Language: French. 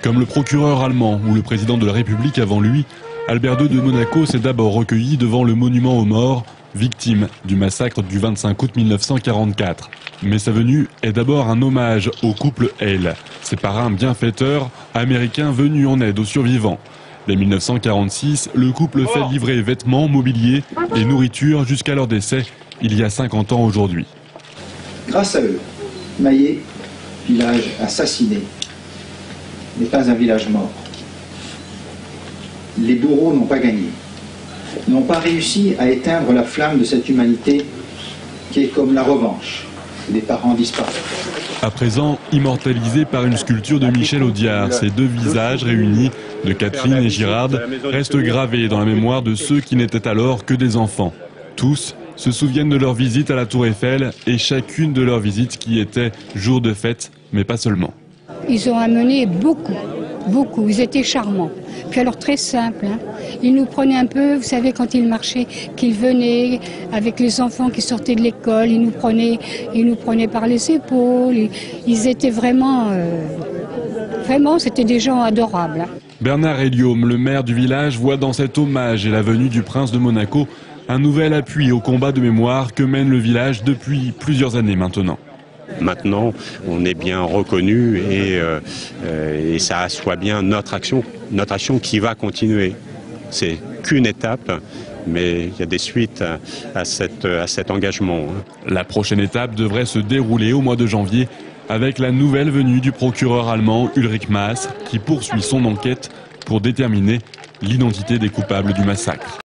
Comme le procureur allemand ou le président de la République avant lui, Albert II de Monaco s'est d'abord recueilli devant le monument aux morts, victimes du massacre du 25 août 1944. Mais sa venue est d'abord un hommage au couple Hale, ses parrains bienfaiteurs américains venus en aide aux survivants. Dès 1946, le couple fait livrer vêtements, mobilier et nourriture jusqu'à leur décès, il y a 50 ans aujourd'hui. Grâce à eux, Maillé, village assassiné, n'est pas un village mort. Les bourreaux n'ont pas gagné, n'ont pas réussi à éteindre la flamme de cette humanité qui est comme la revanche des parents disparus. À présent, immortalisé par une sculpture de Michel Audiard, ces deux visages réunis de Catherine et Girard restent gravés dans la mémoire de ceux qui n'étaient alors que des enfants. Tous se souviennent de leur visite à la Tour Eiffel et chacune de leurs visites qui était jour de fête, mais pas seulement. Ils ont amené beaucoup. Ils étaient charmants. Puis alors très simple, hein. Ils nous prenaient un peu, vous savez, quand ils marchaient, qu'ils venaient avec les enfants qui sortaient de l'école, ils nous prenaient par les épaules. Ils étaient vraiment, c'était des gens adorables. Hein. Bernard Hélium, le maire du village, voit dans cet hommage et la venue du prince de Monaco un nouvel appui au combat de mémoire que mène le village depuis plusieurs années maintenant. Maintenant, on est bien reconnu et ça assoit bien notre action qui va continuer. C'est qu'une étape, mais il y a des suites à cet engagement. La prochaine étape devrait se dérouler au mois de janvier avec la nouvelle venue du procureur allemand Ulrich Maaß qui poursuit son enquête pour déterminer l'identité des coupables du massacre.